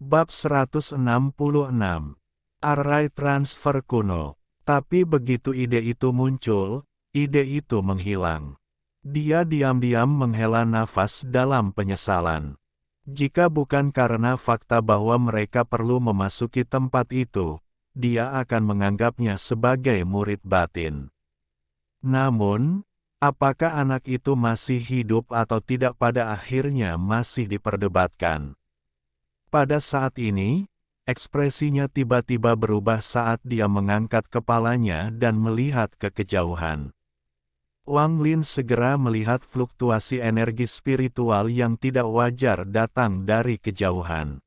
Bab 166. Array transfer kuno. Tapi begitu ide itu muncul, ide itu menghilang. Dia diam-diam menghela nafas dalam penyesalan. Jika bukan karena fakta bahwa mereka perlu memasuki tempat itu, dia akan menganggapnya sebagai murid batin. Namun, apakah anak itu masih hidup atau tidak pada akhirnya masih diperdebatkan. Pada saat ini, ekspresinya tiba-tiba berubah saat dia mengangkat kepalanya dan melihat ke kejauhan. Wang Lin segera melihat fluktuasi energi spiritual yang tidak wajar datang dari kejauhan.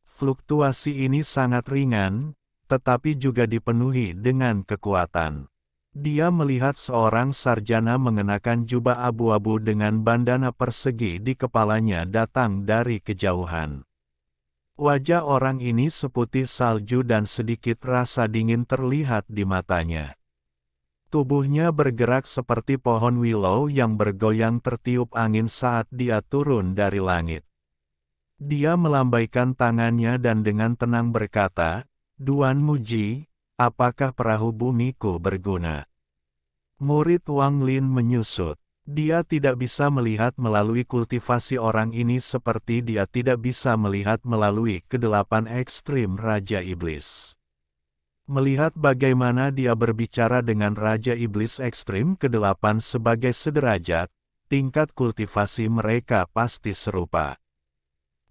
Fluktuasi ini sangat ringan, tetapi juga dipenuhi dengan kekuatan. Dia melihat seorang sarjana mengenakan jubah abu-abu dengan bandana persegi di kepalanya datang dari kejauhan. Wajah orang ini seputih salju dan sedikit rasa dingin terlihat di matanya. Tubuhnya bergerak seperti pohon willow yang bergoyang tertiup angin saat dia turun dari langit. Dia melambaikan tangannya dan dengan tenang berkata, "Duan Muji, apakah perahu bumiku berguna?" Murid Wang Lin menyusut. Dia tidak bisa melihat melalui kultivasi orang ini seperti dia tidak bisa melihat melalui kedelapan ekstrim Raja Iblis. Melihat bagaimana dia berbicara dengan Raja Iblis ekstrim kedelapan sebagai sederajat, tingkat kultivasi mereka pasti serupa.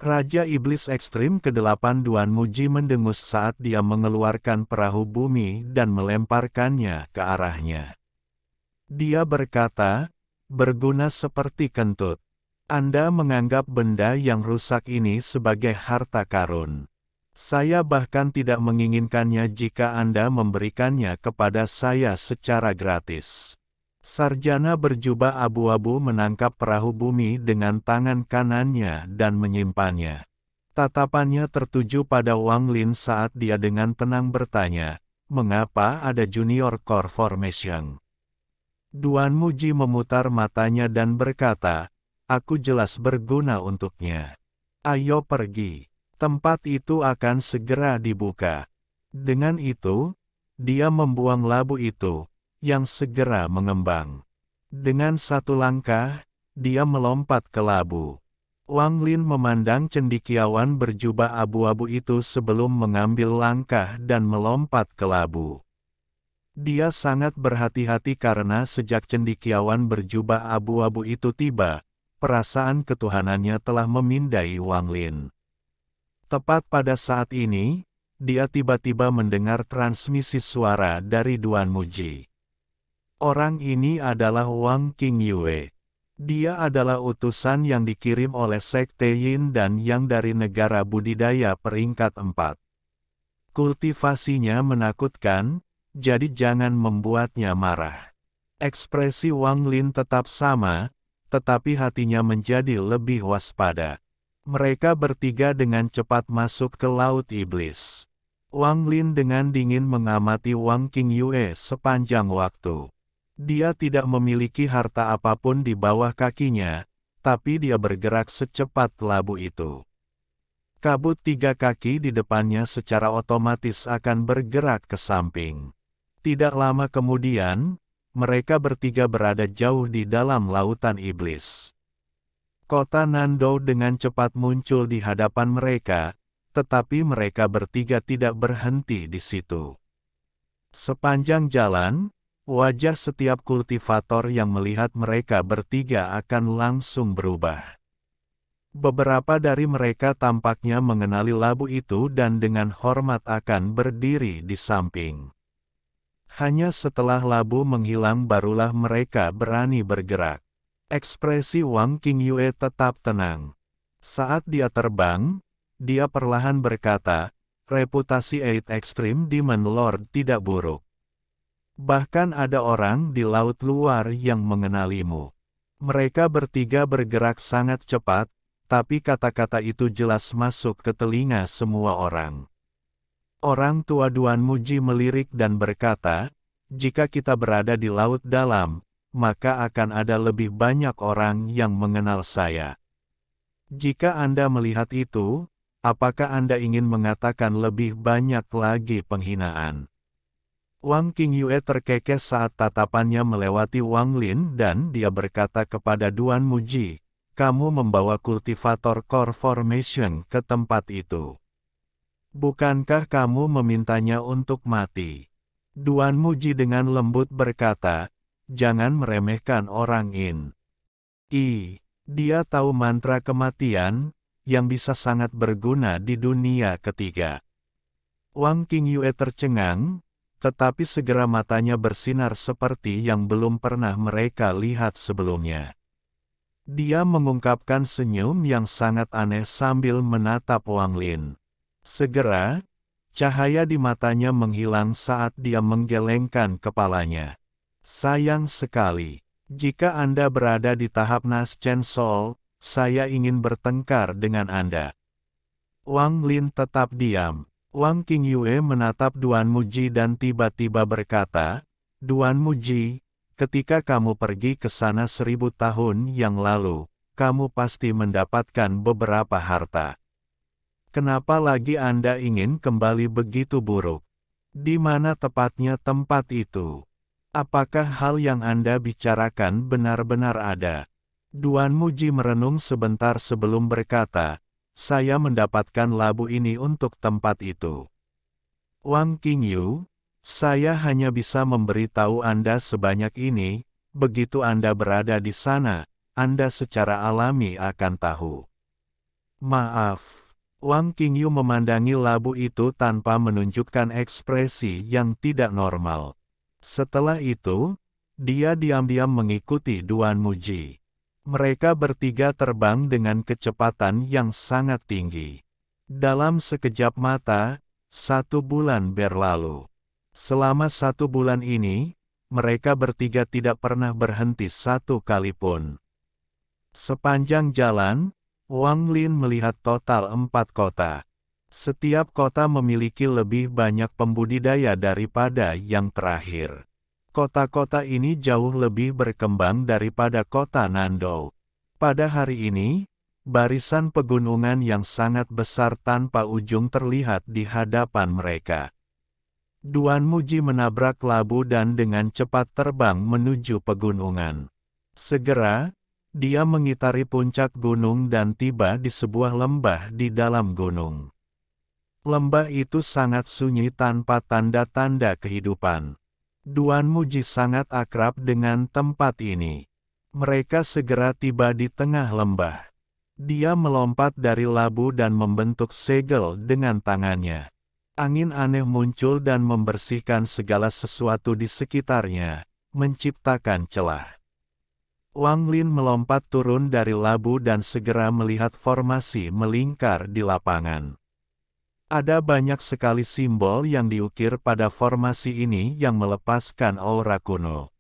Raja Iblis ekstrim kedelapan Duan Muji mendengus saat dia mengeluarkan perahu bumi dan melemparkannya ke arahnya. Dia berkata, "Berguna seperti kentut. Anda menganggap benda yang rusak ini sebagai harta karun. Saya bahkan tidak menginginkannya jika Anda memberikannya kepada saya secara gratis." Sarjana berjubah abu-abu menangkap perahu bumi dengan tangan kanannya dan menyimpannya. Tatapannya tertuju pada Wang Lin saat dia dengan tenang bertanya, "Mengapa ada Junior Core Formation?" Duan Muji memutar matanya dan berkata, "Aku jelas berguna untuknya. Ayo pergi. Tempat itu akan segera dibuka." Dengan itu, dia membuang labu itu, yang segera mengembang. Dengan satu langkah, dia melompat ke labu. Wang Lin memandang cendekiawan berjubah abu-abu itu sebelum mengambil langkah dan melompat ke labu. Dia sangat berhati-hati karena sejak cendekiawan berjubah abu-abu itu tiba, perasaan ketuhanannya telah memindai Wang Lin. Tepat pada saat ini, dia tiba-tiba mendengar transmisi suara dari Duan Muji. Orang ini adalah Wang Qingyue. Dia adalah utusan yang dikirim oleh Sekte Yin dan Yang dari negara budidaya peringkat 4. Kultivasinya menakutkan, jadi jangan membuatnya marah. Ekspresi Wang Lin tetap sama, tetapi hatinya menjadi lebih waspada. Mereka bertiga dengan cepat masuk ke Laut Iblis. Wang Lin dengan dingin mengamati Wang Qingyue sepanjang waktu. Dia tidak memiliki harta apapun di bawah kakinya, tapi dia bergerak secepat labu itu. Kabut 3 kaki di depannya secara otomatis akan bergerak ke samping. Tidak lama kemudian, mereka bertiga berada jauh di dalam lautan iblis. Kota Nandou dengan cepat muncul di hadapan mereka, tetapi mereka bertiga tidak berhenti di situ. Sepanjang jalan, wajah setiap kultivator yang melihat mereka bertiga akan langsung berubah. Beberapa dari mereka tampaknya mengenali labu itu dan dengan hormat akan berdiri di samping. Hanya setelah labu menghilang barulah mereka berani bergerak. Ekspresi Wang Qingyue tetap tenang. Saat dia terbang, dia perlahan berkata, "Reputasi Eight Extreme Demon Lord tidak buruk. Bahkan ada orang di laut luar yang mengenalimu." Mereka bertiga bergerak sangat cepat, tapi kata-kata itu jelas masuk ke telinga semua orang. Orang tua Duan Muji melirik dan berkata, "Jika kita berada di laut dalam, maka akan ada lebih banyak orang yang mengenal saya. Jika Anda melihat itu, apakah Anda ingin mengatakan lebih banyak lagi penghinaan? Wang Qingyue terkekeh saat tatapannya melewati Wang Lin dan dia berkata kepada Duan Muji, kamu membawa kultivator core formation ke tempat itu. Bukankah kamu memintanya untuk mati? Duan Muji dengan lembut berkata, jangan meremehkan orang In. Dia tahu mantra kematian, yang bisa sangat berguna di dunia ketiga. Wang Qingyue tercengang, tetapi segera matanya bersinar seperti yang belum pernah mereka lihat sebelumnya. Dia mengungkapkan senyum yang sangat aneh sambil menatap Wang Lin. Segera, cahaya di matanya menghilang saat dia menggelengkan kepalanya. Sayang sekali, jika Anda berada di tahap Naschen Soul, saya ingin bertengkar dengan Anda. Wang Lin tetap diam. Wang Qingyue menatap Duan Muji dan tiba-tiba berkata, Duan Muji, ketika kamu pergi ke sana 1000 tahun yang lalu, kamu pasti mendapatkan beberapa harta. Kenapa lagi Anda ingin kembali begitu buruk? Di mana tepatnya tempat itu? Apakah hal yang Anda bicarakan benar-benar ada? Duan Muji merenung sebentar sebelum berkata, saya mendapatkan labu ini untuk tempat itu. Wang Qingyu, saya hanya bisa memberitahu Anda sebanyak ini, begitu Anda berada di sana, Anda secara alami akan tahu. Maaf. Wang Qingyu memandangi labu itu tanpa menunjukkan ekspresi yang tidak normal. Setelah itu, dia diam-diam mengikuti Duan Muji. Mereka bertiga terbang dengan kecepatan yang sangat tinggi. Dalam sekejap mata, 1 bulan berlalu. Selama 1 bulan ini, mereka bertiga tidak pernah berhenti satu kali pun. Sepanjang jalan, Wang Lin melihat total 4 kota. Setiap kota memiliki lebih banyak pembudidaya daripada yang terakhir. Kota-kota ini jauh lebih berkembang daripada kota Nandou. Pada hari ini, barisan pegunungan yang sangat besar tanpa ujung terlihat di hadapan mereka. Duan Muji menabrak labu dan dengan cepat terbang menuju pegunungan. Segera, dia mengitari puncak gunung dan tiba di sebuah lembah di dalam gunung. Lembah itu sangat sunyi tanpa tanda-tanda kehidupan. Duan Muji sangat akrab dengan tempat ini. Mereka segera tiba di tengah lembah. Dia melompat dari labu dan membentuk segel dengan tangannya. Angin aneh muncul dan membersihkan segala sesuatu di sekitarnya, menciptakan celah. Wang Lin melompat turun dari labu dan segera melihat formasi melingkar di lapangan. Ada banyak sekali simbol yang diukir pada formasi ini yang melepaskan aura kuno.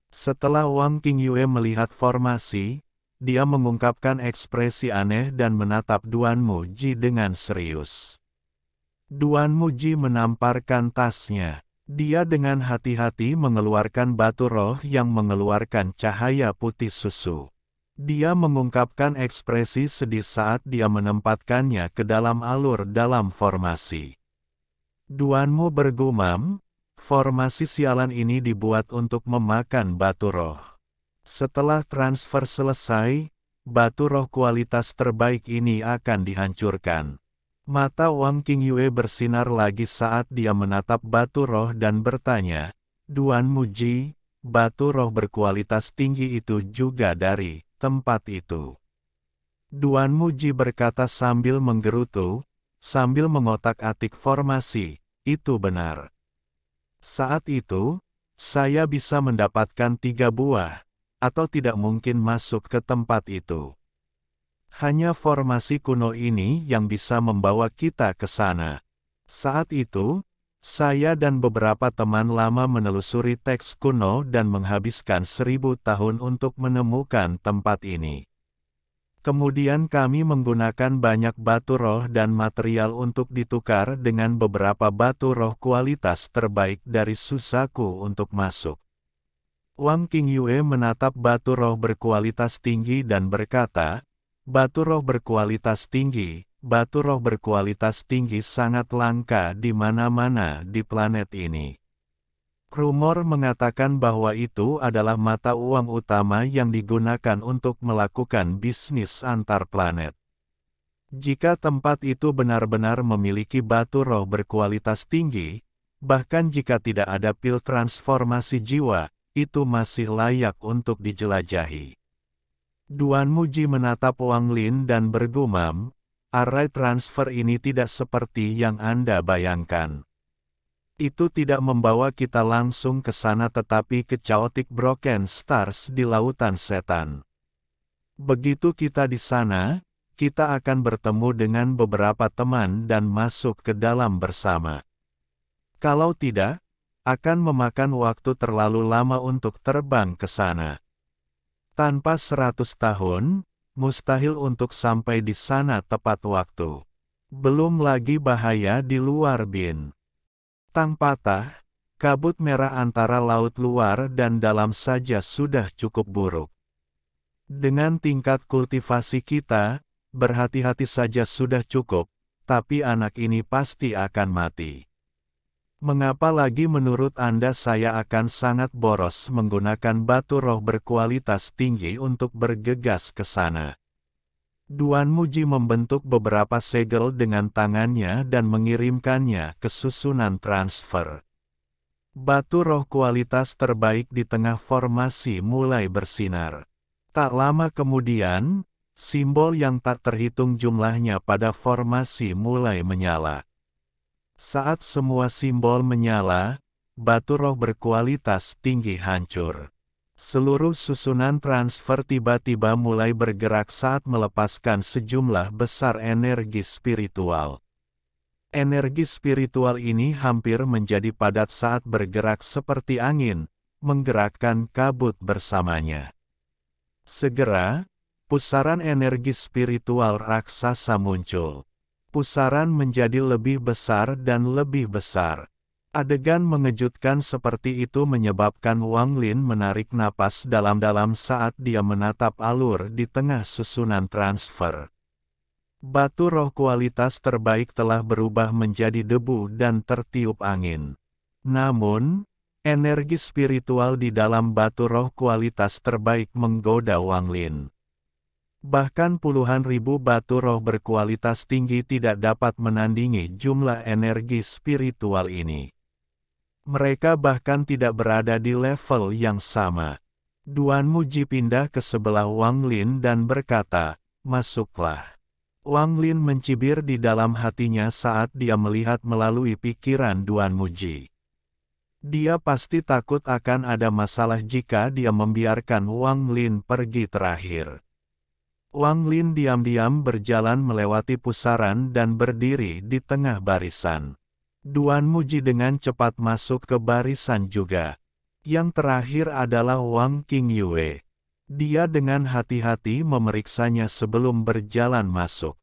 Setelah Wang Qingyue melihat formasi, dia mengungkapkan ekspresi aneh dan menatap Duan Muji dengan serius. Duan Muji menamparkan tasnya. Dia dengan hati-hati mengeluarkan batu roh yang mengeluarkan cahaya putih susu. Dia mengungkapkan ekspresi sedih saat dia menempatkannya ke dalam alur dalam formasi. Duanmu bergumam, formasi sialan ini dibuat untuk memakan batu roh. Setelah transfer selesai, batu roh kualitas terbaik ini akan dihancurkan. Mata Wang Qingyue bersinar lagi saat dia menatap batu roh dan bertanya, Duan Muji, batu roh berkualitas tinggi itu juga dari tempat itu. Duan Muji berkata sambil menggerutu, sambil mengotak-atik formasi, itu benar. Saat itu, saya bisa mendapatkan 3 buah, atau tidak mungkin masuk ke tempat itu. Hanya formasi kuno ini yang bisa membawa kita ke sana. Saat itu, saya dan beberapa teman lama menelusuri teks kuno dan menghabiskan 1000 tahun untuk menemukan tempat ini. Kemudian kami menggunakan banyak batu roh dan material untuk ditukar dengan beberapa batu roh kualitas terbaik dari Susaku untuk masuk. Wang Qingyue menatap batu roh berkualitas tinggi dan berkata, batu roh berkualitas tinggi, batu roh berkualitas tinggi sangat langka di mana-mana di planet ini. Rumor mengatakan bahwa itu adalah mata uang utama yang digunakan untuk melakukan bisnis antar planet. Jika tempat itu benar-benar memiliki batu roh berkualitas tinggi, bahkan jika tidak ada pil transformasi jiwa, itu masih layak untuk dijelajahi. Duan Muji menatap Wang Lin dan bergumam, array transfer ini tidak seperti yang Anda bayangkan. Itu tidak membawa kita langsung ke sana tetapi ke Chaotic Broken Stars di Lautan Setan. Begitu kita di sana, kita akan bertemu dengan beberapa teman dan masuk ke dalam bersama. Kalau tidak, akan memakan waktu terlalu lama untuk terbang ke sana. Tanpa 100 tahun, mustahil untuk sampai di sana tepat waktu. Belum lagi bahaya di luar bin. Tang patah, kabut merah antara laut luar dan dalam saja sudah cukup buruk. Dengan tingkat kultivasi kita, berhati-hati saja sudah cukup, tapi anak ini pasti akan mati. Mengapa lagi menurut Anda saya akan sangat boros menggunakan batu roh berkualitas tinggi untuk bergegas ke sana? Duan Muji membentuk beberapa segel dengan tangannya dan mengirimkannya ke susunan transfer. Batu roh kualitas terbaik di tengah formasi mulai bersinar. Tak lama kemudian, simbol yang tak terhitung jumlahnya pada formasi mulai menyala. Saat semua simbol menyala, batu roh berkualitas tinggi hancur. Seluruh susunan transfer tiba-tiba mulai bergerak saat melepaskan sejumlah besar energi spiritual. Energi spiritual ini hampir menjadi padat saat bergerak seperti angin, menggerakkan kabut bersamanya. Segera, pusaran energi spiritual raksasa muncul. Pusaran menjadi lebih besar dan lebih besar. Adegan mengejutkan seperti itu menyebabkan Wang Lin menarik napas dalam-dalam saat dia menatap alur di tengah susunan transfer. Batu roh kualitas terbaik telah berubah menjadi debu dan tertiup angin. Namun, energi spiritual di dalam batu roh kualitas terbaik menggoda Wang Lin. Bahkan puluhan ribu batu roh berkualitas tinggi tidak dapat menandingi jumlah energi spiritual ini. Mereka bahkan tidak berada di level yang sama. Duan Muji pindah ke sebelah Wang Lin dan berkata, "Masuklah." Wang Lin mencibir di dalam hatinya saat dia melihat melalui pikiran Duan Muji. Dia pasti takut akan ada masalah jika dia membiarkan Wang Lin pergi terakhir. Wang Lin diam-diam berjalan melewati pusaran dan berdiri di tengah barisan. Duan Muji dengan cepat masuk ke barisan juga. Yang terakhir adalah Wang Qingyue. Dia dengan hati-hati memeriksanya sebelum berjalan masuk.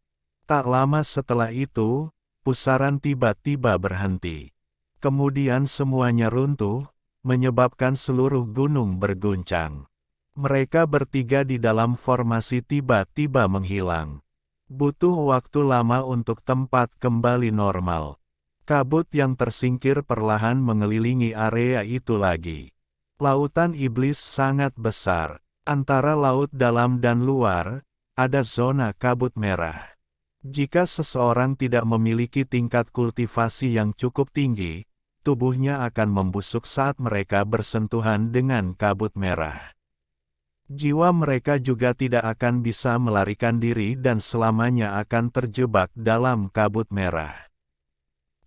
Tak lama setelah itu, pusaran tiba-tiba berhenti. Kemudian semuanya runtuh, menyebabkan seluruh gunung berguncang. Mereka bertiga di dalam formasi tiba-tiba menghilang. Butuh waktu lama untuk tempat kembali normal. Kabut yang tersingkir perlahan mengelilingi area itu lagi. Lautan iblis sangat besar. Antara laut dalam dan luar, ada zona kabut merah. Jika seseorang tidak memiliki tingkat kultivasi yang cukup tinggi, tubuhnya akan membusuk saat mereka bersentuhan dengan kabut merah. Jiwa mereka juga tidak akan bisa melarikan diri dan selamanya akan terjebak dalam kabut merah.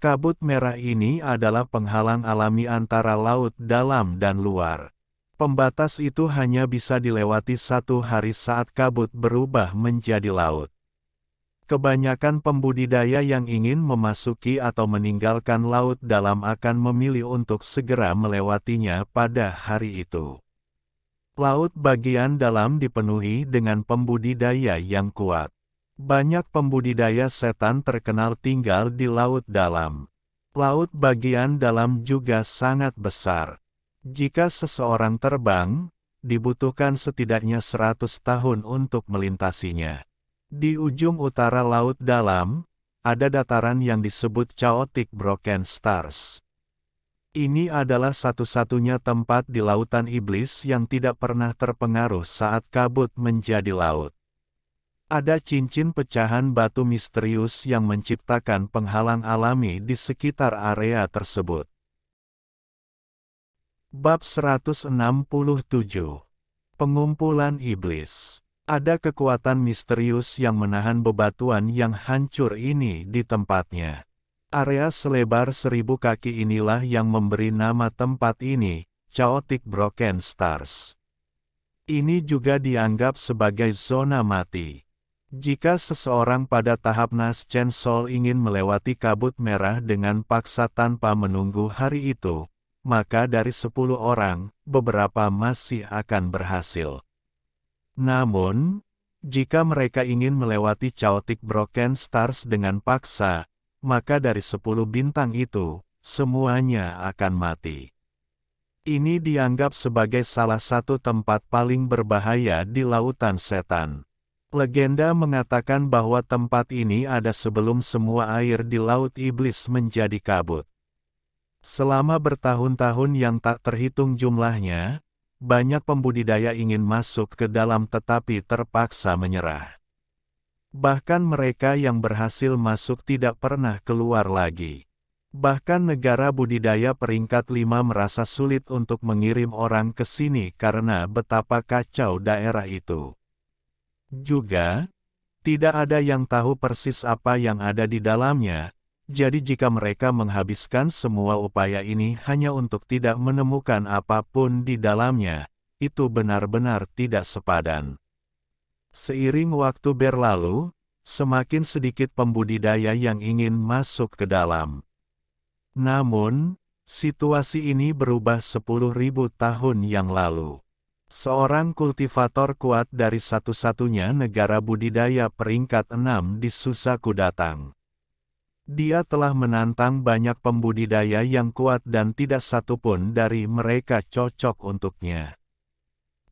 Kabut merah ini adalah penghalang alami antara laut dalam dan luar. Pembatas itu hanya bisa dilewati satu hari saat kabut berubah menjadi laut. Kebanyakan pembudidaya yang ingin memasuki atau meninggalkan laut dalam akan memilih untuk segera melewatinya pada hari itu. Laut bagian dalam dipenuhi dengan pembudidaya yang kuat. Banyak pembudidaya setan terkenal tinggal di laut dalam. Laut bagian dalam juga sangat besar. Jika seseorang terbang, dibutuhkan setidaknya 100 tahun untuk melintasinya. Di ujung utara Laut Dalam, ada dataran yang disebut Chaotic Broken Stars. Ini adalah satu-satunya tempat di lautan iblis yang tidak pernah terpengaruh saat kabut menjadi laut. Ada cincin pecahan batu misterius yang menciptakan penghalang alami di sekitar area tersebut. Bab 167. Pengumpulan Iblis. Ada kekuatan misterius yang menahan bebatuan yang hancur ini di tempatnya. Area selebar 1000 kaki inilah yang memberi nama tempat ini, Chaotic Broken Stars. Ini juga dianggap sebagai zona mati. Jika seseorang pada tahap Nas Chen Sol ingin melewati kabut merah dengan paksa tanpa menunggu hari itu, maka dari 10 orang, beberapa masih akan berhasil. Namun, jika mereka ingin melewati Chaotic Broken Stars dengan paksa, maka dari 10 bintang itu, semuanya akan mati. Ini dianggap sebagai salah satu tempat paling berbahaya di lautan setan. Legenda mengatakan bahwa tempat ini ada sebelum semua air di Laut Iblis menjadi kabut. Selama bertahun-tahun yang tak terhitung jumlahnya, banyak pembudidaya ingin masuk ke dalam tetapi terpaksa menyerah. Bahkan mereka yang berhasil masuk tidak pernah keluar lagi. Bahkan negara budidaya peringkat 5 merasa sulit untuk mengirim orang ke sini karena betapa kacau daerah itu. Juga, tidak ada yang tahu persis apa yang ada di dalamnya, jadi jika mereka menghabiskan semua upaya ini hanya untuk tidak menemukan apapun di dalamnya, itu benar-benar tidak sepadan. Seiring waktu berlalu, semakin sedikit pembudidaya yang ingin masuk ke dalam. Namun, situasi ini berubah 10.000 tahun yang lalu. Seorang kultivator kuat dari satu-satunya negara budidaya peringkat 6 di Susaku datang. Dia telah menantang banyak pembudidaya yang kuat dan tidak satupun dari mereka cocok untuknya.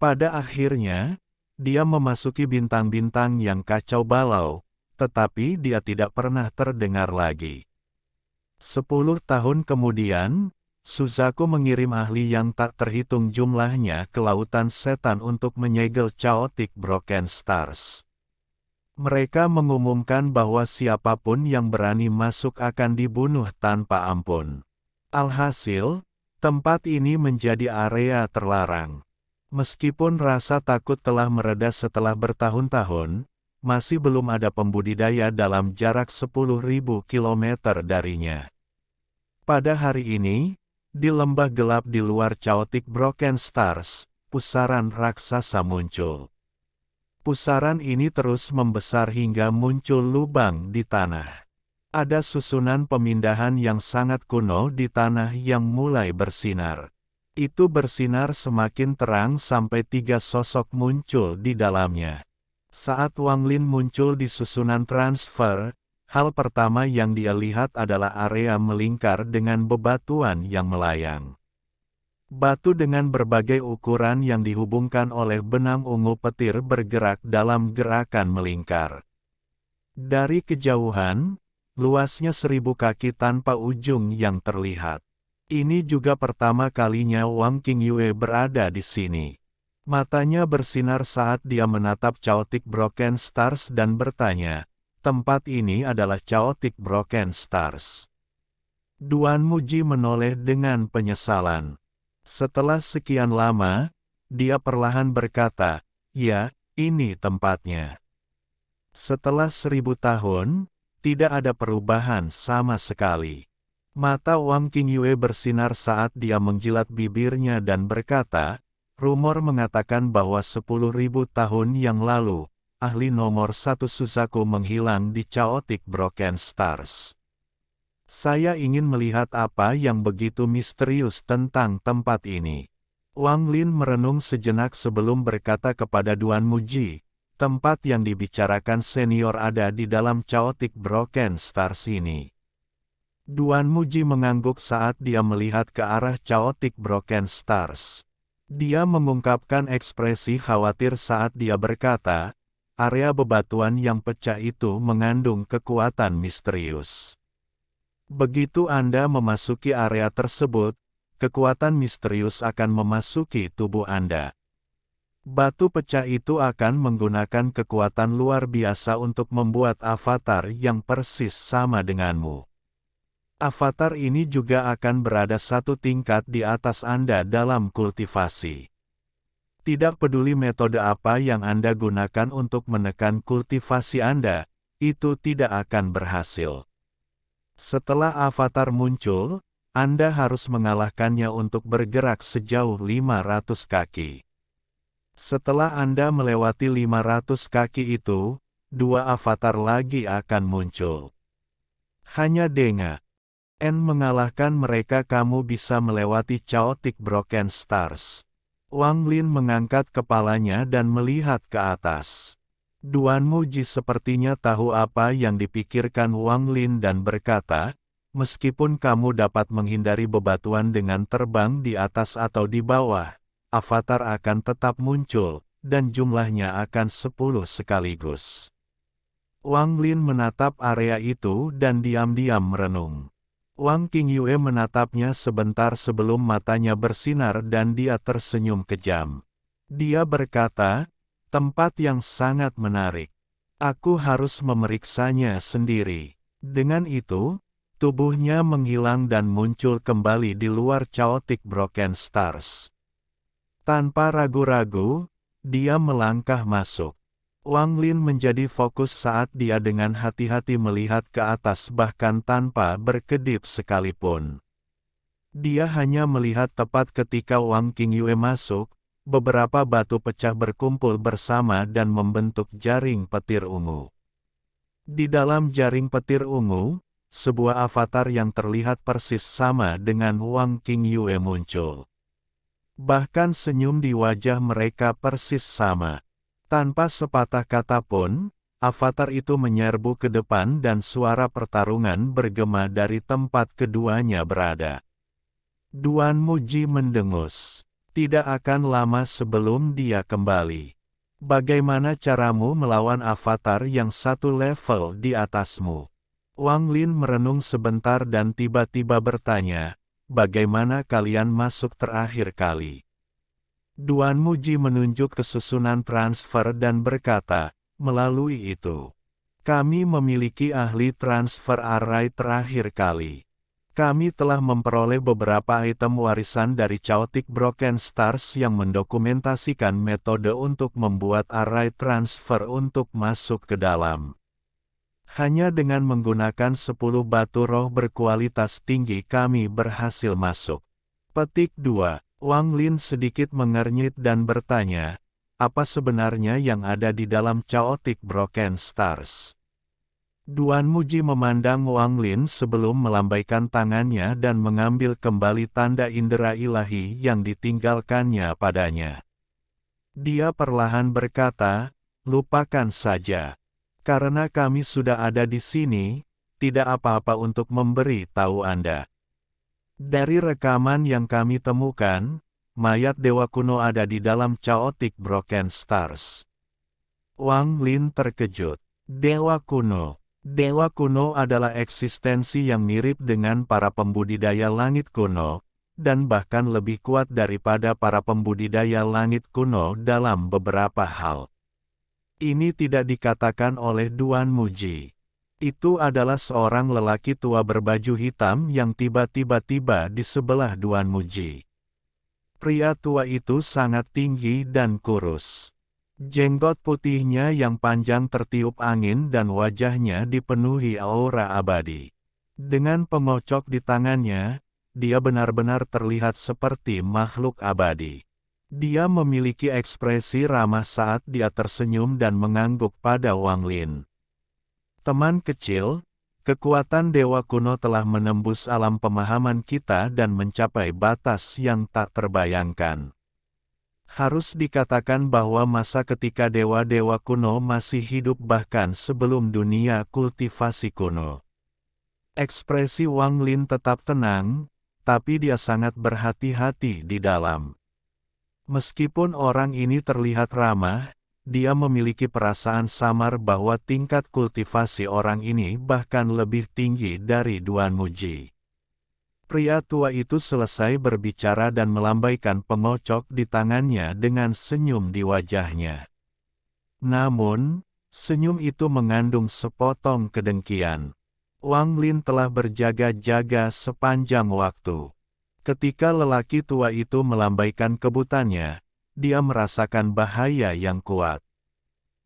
Pada akhirnya, dia memasuki bintang-bintang yang kacau balau, tetapi dia tidak pernah terdengar lagi. 10 tahun kemudian, Suzaku mengirim ahli yang tak terhitung jumlahnya ke lautan setan untuk menyegel Chaotic Broken Stars. Mereka mengumumkan bahwa siapapun yang berani masuk akan dibunuh tanpa ampun. Alhasil, tempat ini menjadi area terlarang. Meskipun rasa takut telah mereda setelah bertahun-tahun, masih belum ada pembudidaya dalam jarak 10.000 kilometer darinya. Pada hari ini, di lembah gelap di luar Chaotic Broken Stars, pusaran raksasa muncul. Pusaran ini terus membesar hingga muncul lubang di tanah. Ada susunan pemindahan yang sangat kuno di tanah yang mulai bersinar. Itu bersinar semakin terang sampai 3 sosok muncul di dalamnya. Saat Wang Lin muncul di susunan transfer, hal pertama yang dia lihat adalah area melingkar dengan bebatuan yang melayang. Batu dengan berbagai ukuran yang dihubungkan oleh benang ungu petir bergerak dalam gerakan melingkar. Dari kejauhan, luasnya 1000 kaki tanpa ujung yang terlihat. Ini juga pertama kalinya Wang Qingyue berada di sini. Matanya bersinar saat dia menatap Chaotic Broken Stars dan bertanya, tempat ini adalah Chaotic Broken Stars. Duan Muji menoleh dengan penyesalan. Setelah sekian lama, dia perlahan berkata, ya, ini tempatnya. Setelah 1000 tahun, tidak ada perubahan sama sekali. Mata Wang Qingyue bersinar saat dia menjilat bibirnya dan berkata, rumor mengatakan bahwa 10.000 tahun yang lalu, ahli nomor 1 Suzaku menghilang di Chaotic Broken Stars. Saya ingin melihat apa yang begitu misterius tentang tempat ini. Wang Lin merenung sejenak sebelum berkata kepada Duan Muji, tempat yang dibicarakan senior ada di dalam Chaotic Broken Stars ini. Duan Muji mengangguk saat dia melihat ke arah Chaotic Broken Stars. Dia mengungkapkan ekspresi khawatir saat dia berkata, area bebatuan yang pecah itu mengandung kekuatan misterius. Begitu Anda memasuki area tersebut, kekuatan misterius akan memasuki tubuh Anda. Batu pecah itu akan menggunakan kekuatan luar biasa untuk membuat avatar yang persis sama denganmu. Avatar ini juga akan berada satu tingkat di atas Anda dalam kultivasi. Tidak peduli metode apa yang Anda gunakan untuk menekan kultivasi Anda, itu tidak akan berhasil. Setelah avatar muncul, Anda harus mengalahkannya untuk bergerak sejauh 500 kaki. Setelah Anda melewati 500 kaki itu, dua avatar lagi akan muncul. Hanya dengan mengalahkan mereka kamu bisa melewati Chaotic Broken Stars. Wang Lin mengangkat kepalanya dan melihat ke atas. Duan Muji sepertinya tahu apa yang dipikirkan Wang Lin dan berkata, meskipun kamu dapat menghindari bebatuan dengan terbang di atas atau di bawah, avatar akan tetap muncul, dan jumlahnya akan 10 sekaligus. Wang Lin menatap area itu dan diam-diam merenung. Wang Qingyue menatapnya sebentar sebelum matanya bersinar dan dia tersenyum kejam. Dia berkata, tempat yang sangat menarik. Aku harus memeriksanya sendiri. Dengan itu, tubuhnya menghilang dan muncul kembali di luar Chaotic Broken Stars. Tanpa ragu-ragu, dia melangkah masuk. Wang Lin menjadi fokus saat dia dengan hati-hati melihat ke atas bahkan tanpa berkedip sekalipun. Dia hanya melihat tepat ketika Wang Qingyue masuk, beberapa batu pecah berkumpul bersama dan membentuk jaring petir ungu. Di dalam jaring petir ungu, sebuah avatar yang terlihat persis sama dengan Wang Qingyue muncul. Bahkan senyum di wajah mereka persis sama. Tanpa sepatah kata pun, avatar itu menyerbu ke depan dan suara pertarungan bergema dari tempat keduanya berada. Duan Muji mendengus. Tidak akan lama sebelum dia kembali. Bagaimana caramu melawan avatar yang satu level di atasmu? Wang Lin merenung sebentar dan tiba-tiba bertanya, bagaimana kalian masuk terakhir kali? Duan Muji menunjuk ke susunan transfer dan berkata, melalui itu. Kami memiliki ahli transfer array terakhir kali. Kami telah memperoleh beberapa item warisan dari Chaotic Broken Stars yang mendokumentasikan metode untuk membuat array transfer untuk masuk ke dalam. Hanya dengan menggunakan 10 batu roh berkualitas tinggi kami berhasil masuk. Petik 2. Wang Lin sedikit mengernyit dan bertanya, apa sebenarnya yang ada di dalam Chaotic Broken Stars? Duan Muji memandang Wang Lin sebelum melambaikan tangannya dan mengambil kembali tanda indera ilahi yang ditinggalkannya padanya. Dia perlahan berkata, lupakan saja. Karena kami sudah ada di sini, tidak apa-apa untuk memberi tahu Anda. Dari rekaman yang kami temukan, mayat Dewa Kuno ada di dalam Chaotic Broken Stars. Wang Lin terkejut. Dewa Kuno. Dewa Kuno adalah eksistensi yang mirip dengan para pembudidaya langit kuno, dan bahkan lebih kuat daripada para pembudidaya langit kuno dalam beberapa hal. Ini tidak dikatakan oleh Duan Muji. Itu adalah seorang lelaki tua berbaju hitam yang tiba-tiba di sebelah Duan Muji. Pria tua itu sangat tinggi dan kurus. Jenggot putihnya yang panjang tertiup angin dan wajahnya dipenuhi aura abadi. Dengan pengocok di tangannya, dia benar-benar terlihat seperti makhluk abadi. Dia memiliki ekspresi ramah saat dia tersenyum dan mengangguk pada Wang Lin. Teman kecil, kekuatan Dewa Kuno telah menembus alam pemahaman kita dan mencapai batas yang tak terbayangkan. Harus dikatakan bahwa masa ketika dewa-dewa kuno masih hidup bahkan sebelum dunia kultivasi kuno. Ekspresi Wang Lin tetap tenang, tapi dia sangat berhati-hati di dalam. Meskipun orang ini terlihat ramah, dia memiliki perasaan samar bahwa tingkat kultivasi orang ini bahkan lebih tinggi dari Duan Muji. Pria tua itu selesai berbicara dan melambaikan pengocok di tangannya dengan senyum di wajahnya. Namun, senyum itu mengandung sepotong kedengkian. Wang Lin telah berjaga-jaga sepanjang waktu. Ketika lelaki tua itu melambaikan kebutannya, dia merasakan bahaya yang kuat.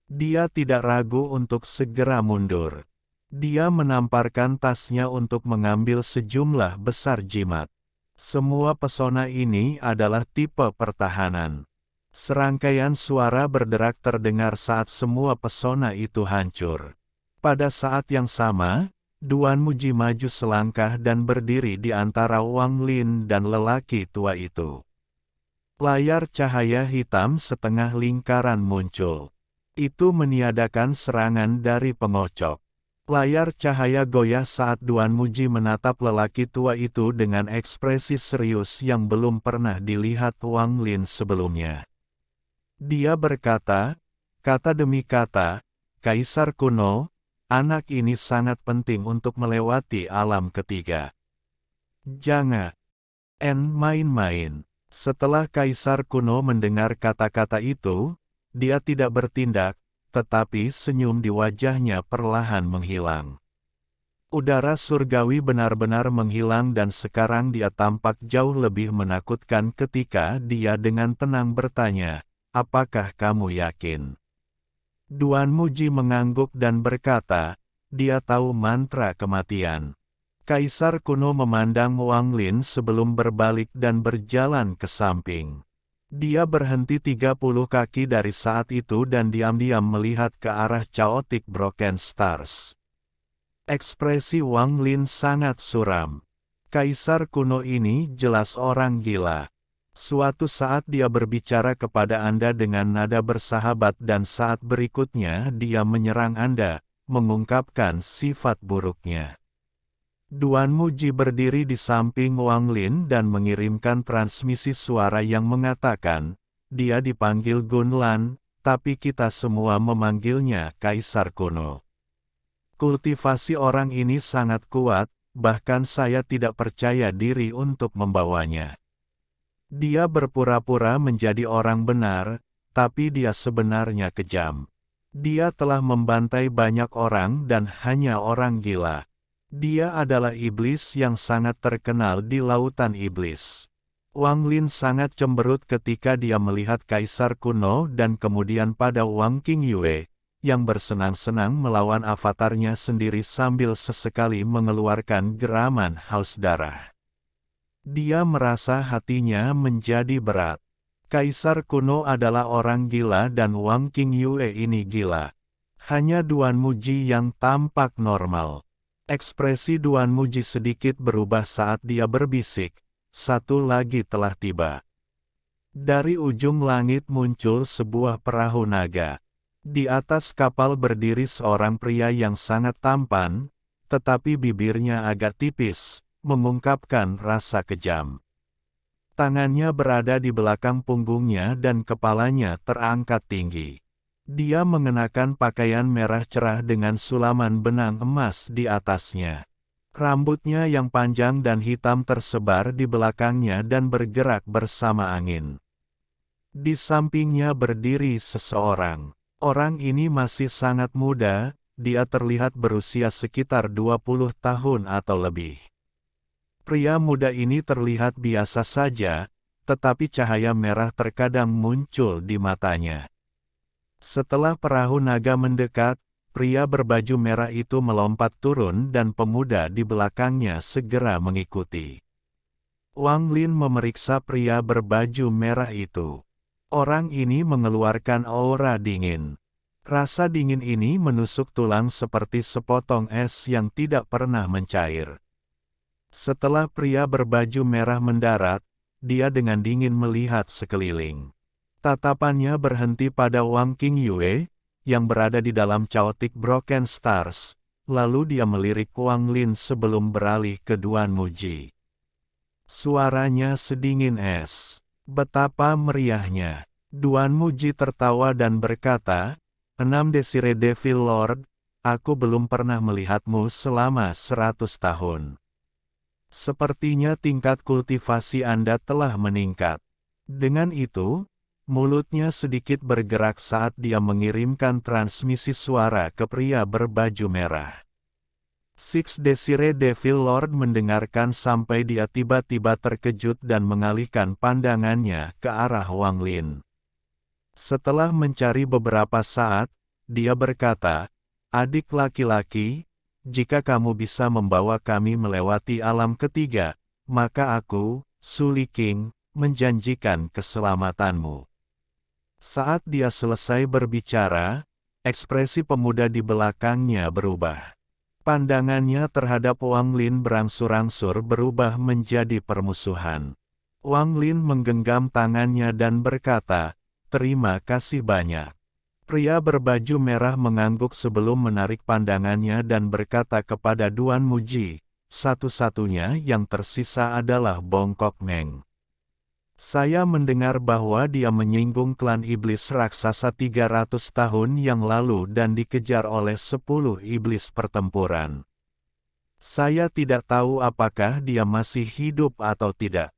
Dia tidak ragu untuk segera mundur. Dia menamparkan tasnya untuk mengambil sejumlah besar jimat. Semua pesona ini adalah tipe pertahanan. Serangkaian suara berderak terdengar saat semua pesona itu hancur. Pada saat yang sama, Duan Muji maju selangkah dan berdiri di antara Wang Lin dan lelaki tua itu. Layar cahaya hitam setengah lingkaran muncul. Itu meniadakan serangan dari pengocok. Layar cahaya goyah saat Duan Muji menatap lelaki tua itu dengan ekspresi serius yang belum pernah dilihat Wang Lin sebelumnya. Dia berkata, kata demi kata, Kaisar kuno, anak ini sangat penting untuk melewati alam ketiga. Jangan main-main. Setelah Kaisar kuno mendengar kata-kata itu, dia tidak bertindak, tetapi senyum di wajahnya perlahan menghilang. Udara surgawi benar-benar menghilang dan sekarang dia tampak jauh lebih menakutkan ketika dia dengan tenang bertanya, apakah kamu yakin? Duan Muji mengangguk dan berkata, dia tahu mantra kematian. Kaisar kuno memandang Wang Lin sebelum berbalik dan berjalan ke samping. Dia berhenti 30 kaki dari saat itu dan diam-diam melihat ke arah Chaotic Broken Stars. Ekspresi Wang Lin sangat suram. Kaisar kuno ini jelas orang gila. Suatu saat dia berbicara kepada Anda dengan nada bersahabat dan saat berikutnya dia menyerang Anda, mengungkapkan sifat buruknya. Duan Muji berdiri di samping Wang Lin dan mengirimkan transmisi suara yang mengatakan, dia dipanggil Gun Lan, tapi kita semua memanggilnya Kaisar kuno. Kultivasi orang ini sangat kuat, bahkan saya tidak percaya diri untuk membawanya. Dia berpura-pura menjadi orang benar, tapi dia sebenarnya kejam. Dia telah membantai banyak orang dan hanya orang gila. Dia adalah iblis yang sangat terkenal di lautan iblis. Wang Lin sangat cemberut ketika dia melihat Kaisar kuno dan kemudian pada Wang Qingyue, yang bersenang-senang melawan avatarnya sendiri sambil sesekali mengeluarkan geraman haus darah. Dia merasa hatinya menjadi berat. Kaisar kuno adalah orang gila dan Wang Qingyue ini gila. Hanya Duan Muji yang tampak normal. Ekspresi Duan Muji sedikit berubah saat dia berbisik, satu lagi telah tiba. Dari ujung langit muncul sebuah perahu naga. Di atas kapal berdiri seorang pria yang sangat tampan, tetapi bibirnya agak tipis, mengungkapkan rasa kejam. Tangannya berada di belakang punggungnya dan kepalanya terangkat tinggi. Dia mengenakan pakaian merah cerah dengan sulaman benang emas di atasnya. Rambutnya yang panjang dan hitam tersebar di belakangnya dan bergerak bersama angin. Di sampingnya berdiri seseorang. Orang ini masih sangat muda, dia terlihat berusia sekitar 20 tahun atau lebih. Pria muda ini terlihat biasa saja, tetapi cahaya merah terkadang muncul di matanya. Setelah perahu naga mendekat, pria berbaju merah itu melompat turun dan pemuda di belakangnya segera mengikuti. Wang Lin memeriksa pria berbaju merah itu. Orang ini mengeluarkan aura dingin. Rasa dingin ini menusuk tulang seperti sepotong es yang tidak pernah mencair. Setelah pria berbaju merah mendarat, dia dengan dingin melihat sekeliling. Tatapannya berhenti pada Wang Qingyue, yang berada di dalam Chaotic Broken Stars, lalu dia melirik Wang Lin sebelum beralih ke Duan Muji. Suaranya sedingin es. Betapa meriahnya. Duan Muji tertawa dan berkata, 6 Desire Devil Lord, aku belum pernah melihatmu selama 100 tahun. Sepertinya tingkat kultivasi Anda telah meningkat. Dengan itu, mulutnya sedikit bergerak saat dia mengirimkan transmisi suara ke pria berbaju merah. Six Desire Devil Lord mendengarkan sampai dia tiba-tiba terkejut dan mengalihkan pandangannya ke arah Wang Lin. Setelah mencari beberapa saat, dia berkata, adik laki-laki, jika kamu bisa membawa kami melewati alam ketiga, maka aku, Su Liqing, menjanjikan keselamatanmu. Saat dia selesai berbicara, ekspresi pemuda di belakangnya berubah. Pandangannya terhadap Wang Lin berangsur-angsur berubah menjadi permusuhan. Wang Lin menggenggam tangannya dan berkata, terima kasih banyak. Pria berbaju merah mengangguk sebelum menarik pandangannya dan berkata kepada Duan Muji, satu-satunya yang tersisa adalah Bongkok Meng. Saya mendengar bahwa dia menyinggung klan iblis raksasa 300 tahun yang lalu dan dikejar oleh 10 iblis pertempuran. Saya tidak tahu apakah dia masih hidup atau tidak.